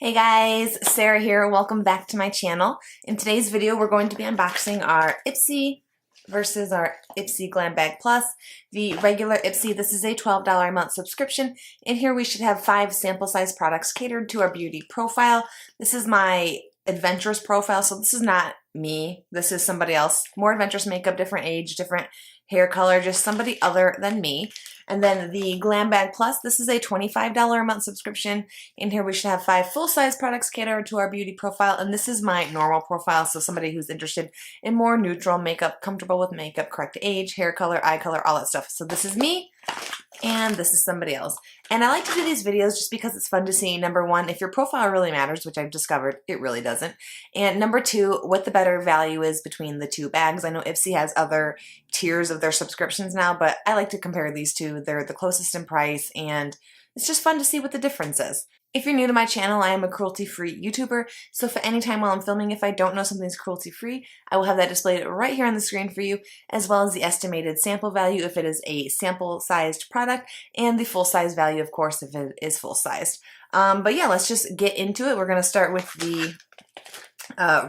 Hey guys, Sarah here. Welcome back to my channel. In today's video, we're going to be unboxing our Ipsy versus our Ipsy Glam Bag Plus. The regular Ipsy, this is a $12 a month subscription. In here, we should have 5 sample size products catered to our beauty profile. This is my adventurous profile, so this is not me. This is somebody else. More adventurous makeup, different age, different hair color, just somebody other than me. And then the Glam Bag Plus, this is a $25 a month subscription. In here we should have 5 full-size products catered to our beauty profile, and this is my normal profile, so somebody who's interested in more neutral makeup, comfortable with makeup, correct age, hair color, eye color, all that stuff. So this is me, and this is somebody else. And I like to do these videos just because it's fun to see, number one, if your profile really matters, which I've discovered it really doesn't, and number two, what the better value is between the two bags. I know Ipsy has other tiers of their subscriptions now, but I like to compare these two. They're the closest in price, and it's just fun to see what the difference is. If you're new to my channel, I am a cruelty-free YouTuber, so for any time while I'm filming, if I don't know something's cruelty-free, I will have that displayed right here on the screen for you, as well as the estimated sample value if it is a sample-sized product, and the full-size value, of course, if it is full-sized. But yeah, let's just get into it. We're going to start with the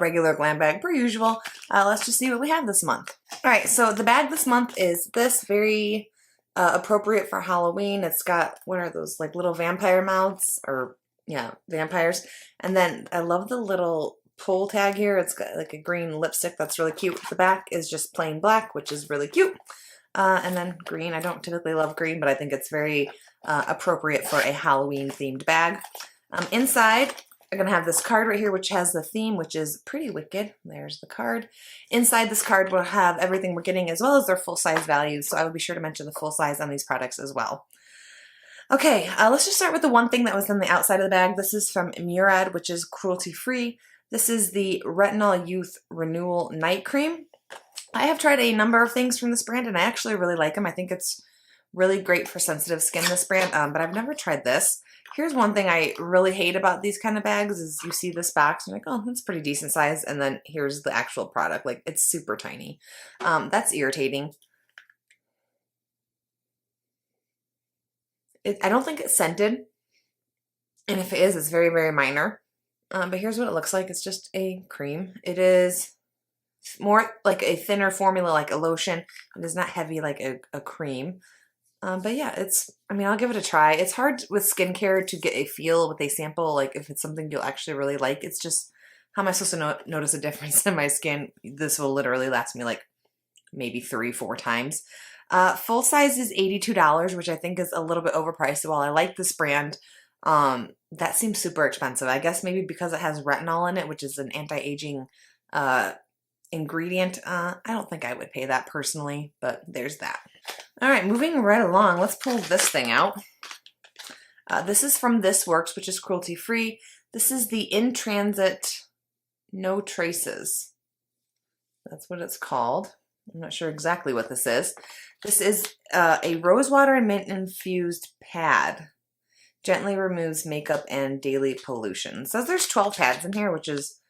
regular glam bag per usual. Let's just see what we have this month. Alright, so the bag this month is this, very appropriate for Halloween. It's got, what are those, like little vampire mouths, or yeah, vampires. And then I love the little pull tag here. It's got like a green lipstick that's really cute. The back is just plain black, which is really cute. And then green. I don't typically love green, but I think it's very appropriate for a Halloween themed bag. Inside, I'm going to have this card right here, which has the theme, which is pretty wicked. There's the card. Inside this card, we'll have everything we're getting as well as their full-size values, so I will be sure to mention the full size on these products as well. Okay, let's just start with the one thing that was on the outside of the bag. This is from Murad, which is cruelty-free. This is the Retinol Youth Renewal Night Cream. I have tried a number of things from this brand, and I actually really like them. I think it's really great for sensitive skin, this brand, but I've never tried this. Here's one thing I really hate about these kind of bags is you see this box and you're like, oh, that's pretty decent size, and then here's the actual product. Like, it's super tiny. That's irritating. I don't think it's scented, and if it is, it's very, very minor. But here's what it looks like. It's just a cream. It is more like a thinner formula, like a lotion. It is not heavy like a cream. But yeah, I mean, I'll give it a try. It's hard with skincare to get a feel with a sample, like if it's something you'll actually really like. It's just, how am I supposed to notice a difference in my skin? This will literally last me like maybe 3-4 times. Full size is $82, which I think is a little bit overpriced. While I like this brand, that seems super expensive. I guess maybe because it has retinol in it, which is an anti-aging ingredient. I don't think I would pay that personally, but there's that. All right, moving right along, let's pull this thing out. This is from This Works, which is cruelty-free. This is the In Transit No Traces. That's what it's called. I'm not sure exactly what this is. This is a rosewater and mint infused pad. Gently removes makeup and daily pollution. It says there's 12 pads in here, which is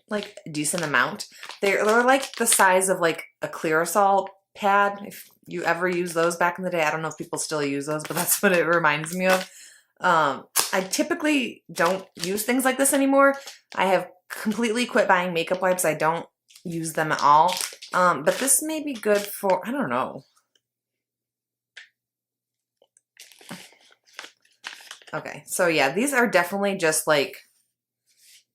like a decent amount. They're like the size of like a Clearasil pad. If you ever use those back in the day, I don't know if people still use those, but that's what it reminds me of. I typically don't use things like this anymore. I have completely quit buying makeup wipes. I don't use them at all. But this may be good for, I don't know. Okay, so yeah, these are definitely just like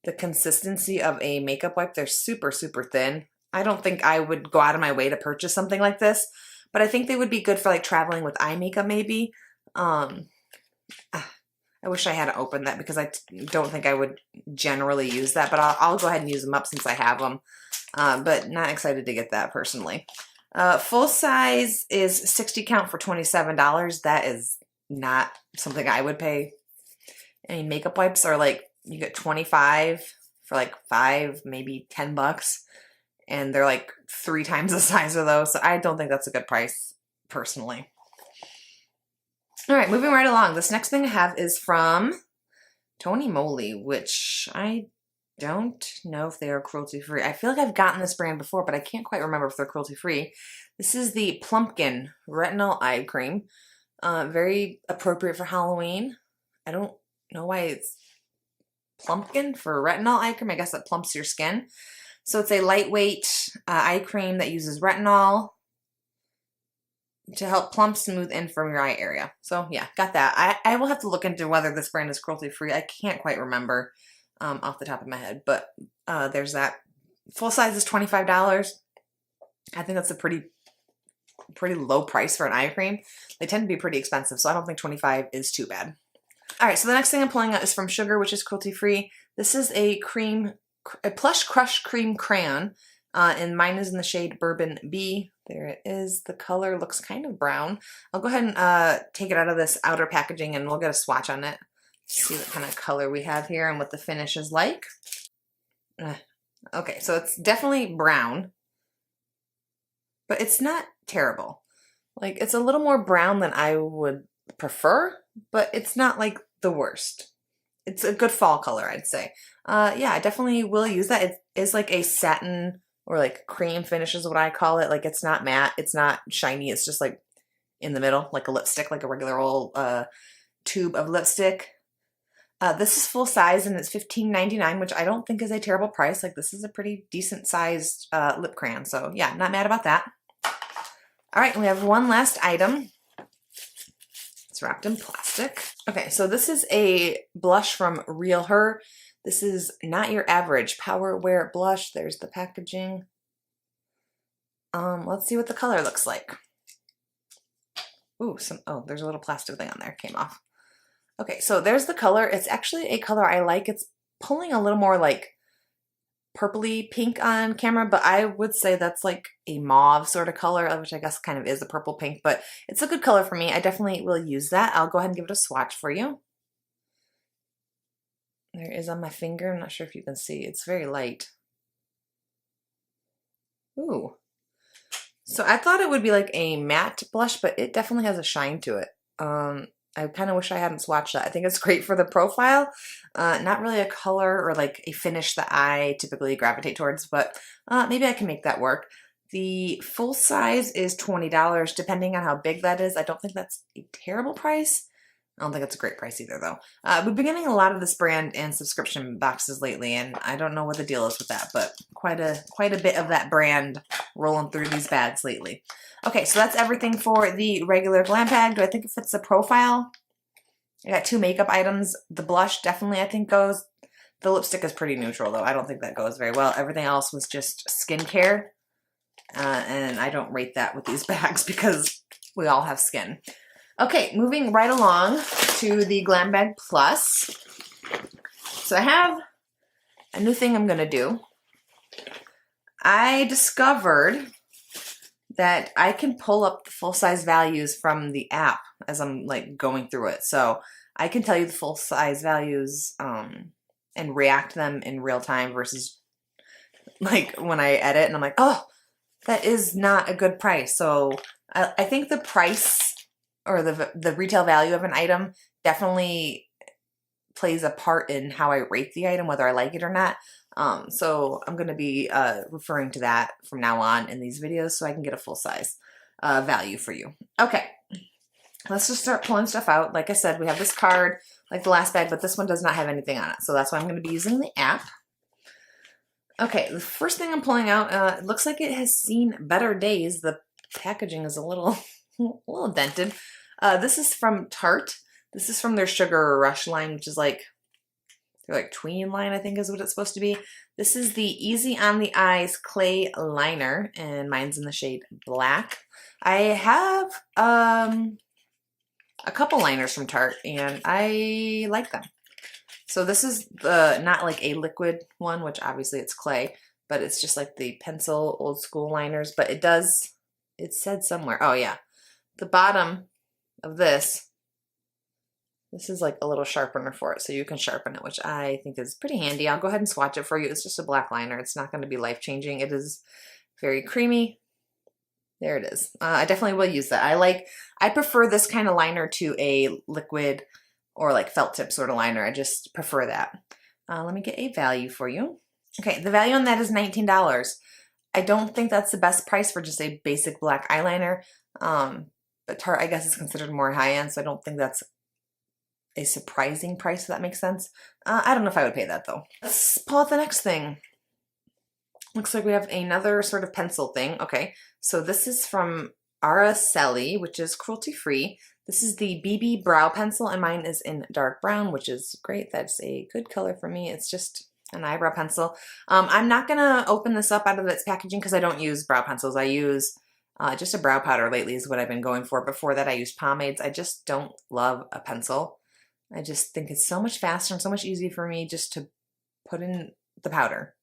the consistency of a makeup wipe. They're super, super thin. I don't think I would go out of my way to purchase something like this, but I think they would be good for like traveling with eye makeup maybe. I wish I had to open that because I don't think I would generally use that, but I'll go ahead and use them up since I have them. But not excited to get that personally. Full size is 60 count for $27. That is not something I would pay. I mean, makeup wipes are like, you get 25 for like 5, maybe $10. And they're like 3 times the size of those. So I don't think that's a good price, personally. All right, moving right along. This next thing I have is from Moly, which I don't know if they are cruelty-free. I feel like I've gotten this brand before, but I can't quite remember if they're cruelty-free. This is the Plumpkin Retinol Eye Cream. Very appropriate for Halloween. I don't know why it's Plumpkin for retinol eye cream. I guess it plumps your skin. So it's a lightweight eye cream that uses retinol to help plump, smooth, and firm your eye area. So yeah, got that. I will have to look into whether this brand is cruelty free. I can't quite remember off the top of my head, but there's that. Full size is $25. I think that's a pretty low price for an eye cream. They tend to be pretty expensive, so I don't think $25 is too bad. All right, so the next thing I'm pulling out is from Sugar, which is cruelty free. This is a Plush Crush Cream Crayon, and mine is in the shade Bourbon B. There it is. The color looks kind of brown. I'll go ahead and take it out of this outer packaging and we'll get a swatch on it. See what kind of color we have here and what the finish is like. Okay, so it's definitely brown, but it's not terrible. Like, it's a little more brown than I would prefer, but it's not like the worst. It's a good fall color, I'd say. Yeah, I definitely will use that. It is like a satin or like cream finish is what I call it. Like, it's not matte, it's not shiny, it's just like in the middle, like a lipstick, like a regular old tube of lipstick. This is full size and it's $15.99, which I don't think is a terrible price. Like, this is a pretty decent sized lip crayon. So yeah, not mad about that. All right, and we have one last item. It's wrapped in plastic. Okay, so this is a blush from RealHer. This is not your average Power Wear blush. There's the packaging. Let's see what the color looks like. Ooh, there's a little plastic thing on there. Came off. Okay, so there's the color. It's actually a color I like. It's pulling a little more like purpley pink on camera, but I would say that's like a mauve sort of color, which I guess kind of is a purple pink, but it's a good color for me. I definitely will use that. I'll go ahead and give it a swatch for you. There it is on my finger. I'm not sure if you can see. It's very light. Ooh. So I thought it would be like a matte blush, but it definitely has a shine to it. I kind of wish I hadn't swatched that. I think it's great for the profile. Not really a color or like a finish that I typically gravitate towards, but maybe I can make that work. The full size is $20, depending on how big that is. I don't think that's a terrible price. I don't think it's a great price either, though. We've been getting a lot of this brand in subscription boxes lately, and I don't know what the deal is with that, but quite a bit of that brand rolling through these bags lately. Okay, so that's everything for the regular Glam Bag. Do I think it fits the profile? I got 2 makeup items. The blush definitely, I think, goes. The lipstick is pretty neutral, though. I don't think that goes very well. Everything else was just skincare, and I don't rate that with these bags because we all have skin. Okay, moving right along to the Glam Bag Plus. So I have a new thing I'm going to do. I discovered that I can pull up the full-size values from the app as I'm like going through it. So I can tell you the full-size values and react them in real time versus like when I edit and I'm like, oh, that is not a good price. So I think the price or the retail value of an item definitely plays a part in how I rate the item, whether I like it or not. So I'm going to be referring to that from now on in these videos so I can get a full size value for you. Okay, let's just start pulling stuff out. Like I said, we have this card like the last bag, but this one does not have anything on it. So that's why I'm going to be using the app. Okay, the first thing I'm pulling out, it looks like it has seen better days. The packaging is a little dented. This is from Tarte. This is from their Sugar Rush line, which is like, they're like tween line, I think is what it's supposed to be. This is the Easy on the Eyes Clay Liner, and mine's in the shade Black. I have a couple liners from Tarte, and I like them. So this is the not like a liquid one, which obviously it's clay, but it's just like the pencil old school liners. But it said somewhere, oh yeah, the bottom of this is like a little sharpener for it, so you can sharpen it, which I think is pretty handy. I'll go ahead and swatch it for you. It's just a black liner. It's not going to be life-changing. It is very creamy. There it is. I definitely will use that. I prefer this kind of liner to a liquid or like felt tip sort of liner. I just prefer that. Let me get a value for you. Okay, the value on that is $19. I don't think that's the best price for just a basic black eyeliner. But Tarte, I guess, is considered more high-end, so I don't think that's a surprising price, if that makes sense. I don't know if I would pay that though. Let's pull out the next thing. Looks like we have another sort of pencil thing. Okay, so this is from Araceli, which is cruelty-free. This is the BB Brow Pencil, and mine is in dark brown, which is great. That's a good color for me. It's just an eyebrow pencil. I'm not gonna open this up out of its packaging because I don't use brow pencils. I use just a brow powder lately is what I've been going for. Before that, I used pomades. I just don't love a pencil. I just think it's so much faster and so much easier for me just to put in the powder.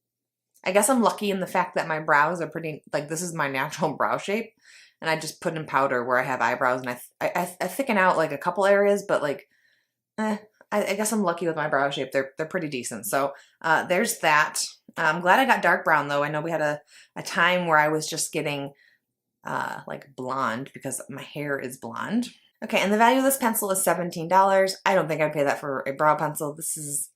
I guess I'm lucky in the fact that my brows are pretty, like this is my natural brow shape, and I just put in powder where I have eyebrows, and I thicken out like a couple areas, but like, I guess I'm lucky with my brow shape. They're pretty decent. So there's that. I'm glad I got dark brown though. I know we had a time where I was just getting like blonde because my hair is blonde. Okay, and the value of this pencil is $17. I don't think I'd pay that for a brow pencil. This is,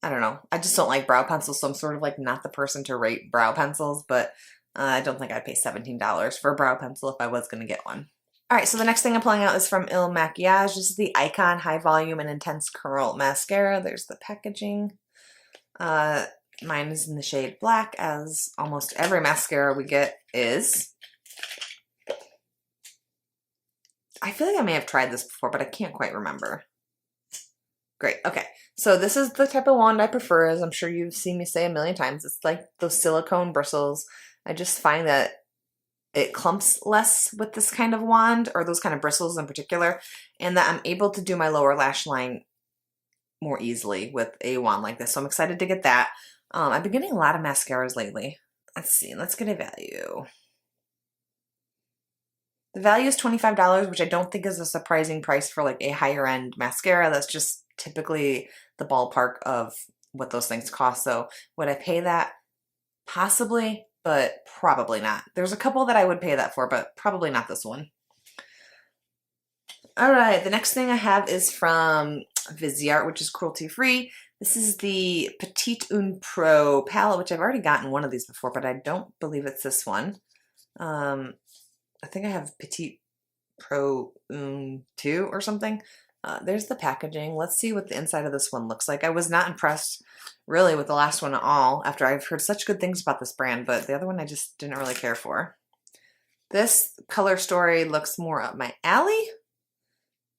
I don't know. I just don't like brow pencils, so I'm sort of like not the person to rate brow pencils, but I don't think I'd pay $17 for a brow pencil if I was going to get one. All right, so the next thing I'm pulling out is from Il Makiage. This is the Icon High Volume and Intense Curl Mascara. There's the packaging. Mine is in the shade black, as almost every mascara we get is. I feel like I may have tried this before, but I can't quite remember. Great, okay. So this is the type of wand I prefer, as I'm sure you've seen me say a million times. It's like those silicone bristles. I just find that it clumps less with this kind of wand, or those kind of bristles in particular, and that I'm able to do my lower lash line more easily with a wand like this. So I'm excited to get that. I've been getting a lot of mascaras lately. Let's see, let's get a value. The value is $25, which I don't think is a surprising price for like a higher end mascara. That's just typically the ballpark of what those things cost. So would I pay that? Possibly, but probably not. There's a couple that I would pay that for, but probably not this one. All right, the next thing I have is from Viziart, which is cruelty-free. This is the Petite Un Pro palette, which I've already gotten one of these before, but I don't believe it's this one. I think I have Petite Pro Un 2 or something. There's the packaging. Let's see what the inside of this one looks like. I was not impressed really with the last one at all after I've heard such good things about this brand, but the other one I just didn't really care for. This color story looks more up my alley.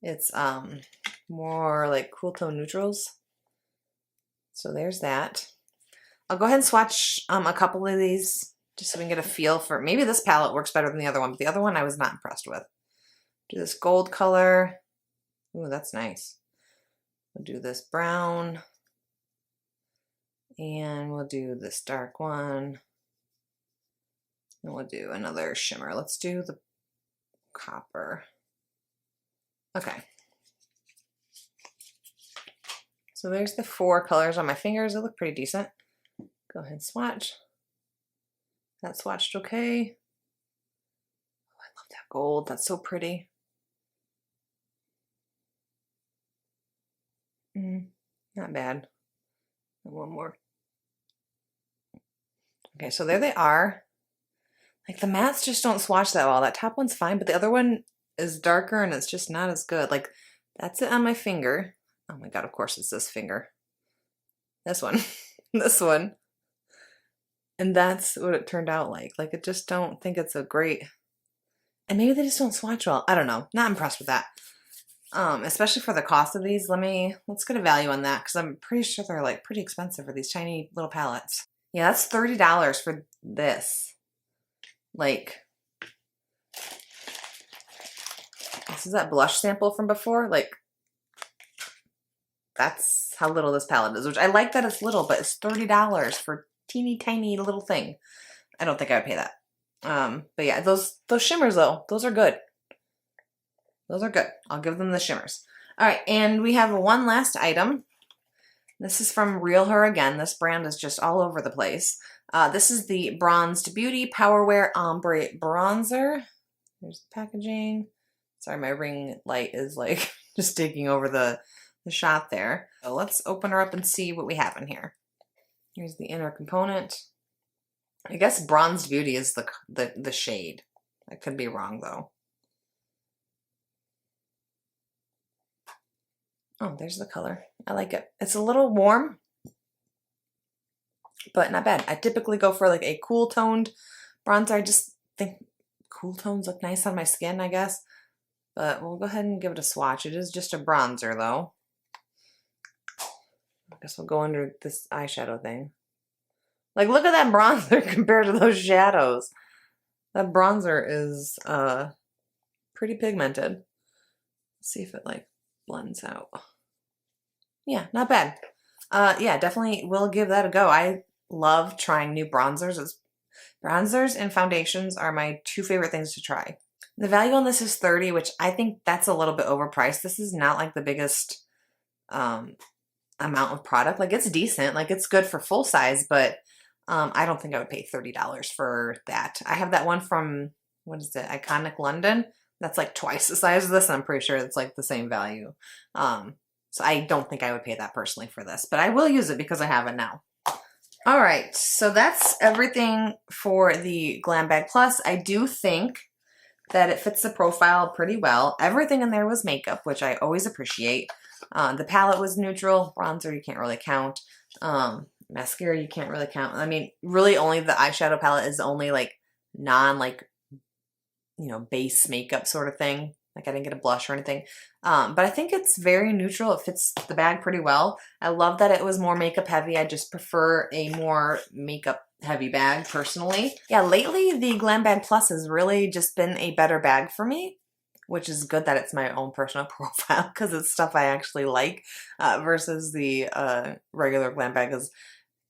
It's more like cool tone neutrals. So there's that. I'll go ahead and swatch a couple of these just so we can get a feel for, maybe this palette works better than the other one, but the other one I was not impressed with. Do this gold color. Ooh, that's nice. We'll do this brown. And we'll do this dark one. And we'll do another shimmer. Let's do the copper. Okay. So there's the 4 colors on my fingers. They look pretty decent. Go ahead and swatch. That swatched okay. Oh, I love that gold. That's so pretty. Not bad. And one more. Okay, so there they are. Like the mattes just don't swatch that well. That top one's fine, but the other one is darker and it's just not as good. Like that's it on my finger. Oh my God, of course it's this finger. This one, this one. And that's what it turned out like. Like I just don't think it's a great, and maybe they just don't swatch well. I don't know. Not impressed with that. Especially for the cost of these. Let's get a value on that because I'm pretty sure they're like pretty expensive for these tiny little palettes. Yeah, that's $30 for this. Like, this is that blush sample from before. Like, that's how little this palette is, which I like that it's little, but it's $30 for teeny tiny little thing. I don't think I would pay that. But yeah, those shimmers though, those are good. Those are good. I'll give them the shimmers. All right, and we have one last item. This is from RealHer again. This brand is just all over the place. This is the Bronzed Beauty Powerwear Ombre Bronzer. Here's the packaging. Sorry, my ring light is like just taking over the shot there. So let's open her up and see what we have in here. Here's the inner component. I guess Bronzed Beauty is the shade. I could be wrong though. Oh, there's the color. I like it. It's a little warm, but not bad. I typically go for like a cool toned bronzer. I just think cool tones look nice on my skin, I guess. But we'll go ahead and give it a swatch. It is just a bronzer though. I guess we'll go under this eyeshadow thing. Like, look at that bronzer compared to those shadows. That bronzer is pretty pigmented. Let's see if it like blends out. Yeah, not bad. Yeah, definitely will give that a go. I love trying new bronzers. Bronzers and foundations are my two favorite things to try. The value on this is $30, which I think that's a little bit overpriced. This is not like the biggest amount of product. Like, it's decent. Like, it's good for full size, but I don't think I would pay $30 for that. I have that one from, what is it, Iconic London. That's like twice the size of this, and I'm pretty sure it's like the same value. So I don't think I would pay that personally for this, but I will use it because I have it now. All right, so that's everything for the Glam Bag Plus. I do think that it fits the profile pretty well. Everything in there was makeup, which I always appreciate. The palette was neutral. Bronzer, you can't really count. Mascara, you can't really count. I mean, really only the eyeshadow palette is only like like, you know, base makeup sort of thing. Like, I didn't get a blush or anything. But I think it's very neutral. It fits the bag pretty well. I love that it was more makeup heavy. I just prefer a more makeup heavy bag personally. Yeah, lately the Glam Bag Plus has really just been a better bag for me, which is good that it's my own personal profile because it's stuff I actually like versus the regular Glam Bag is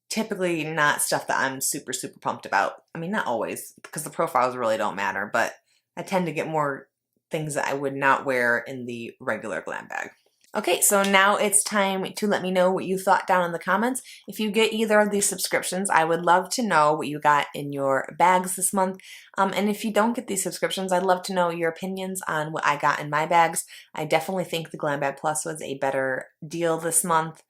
typically not stuff that I'm super pumped about. I mean, not always, because the profiles really don't matter, but I tend to get more things that I would not wear in the regular Glam Bag. Okay, so now it's time to let me know what you thought down in the comments. If you get either of these subscriptions, I would love to know what you got in your bags this month. And if you don't get these subscriptions, I'd love to know your opinions on what I got in my bags. I definitely think the Glam Bag Plus was a better deal this month.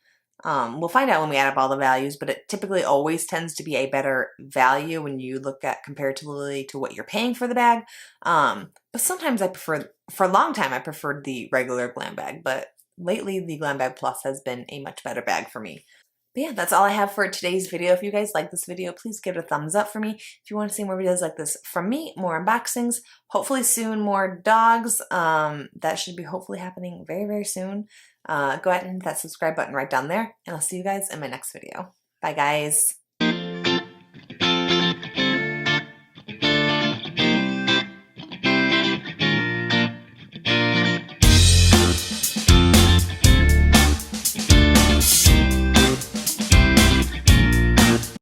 We'll find out when we add up all the values, but it typically always tends to be a better value when you look at comparatively to what you're paying for the bag. But sometimes for a long time, I preferred the regular Glam Bag, but lately the Glam Bag Plus has been a much better bag for me. But yeah, that's all I have for today's video. If you guys like this video, please give it a thumbs up for me. If you want to see more videos like this from me, more unboxings, hopefully soon more dogs. That should be hopefully happening very soon. Go ahead and hit that subscribe button right down there, and I'll see you guys in my next video. Bye, guys.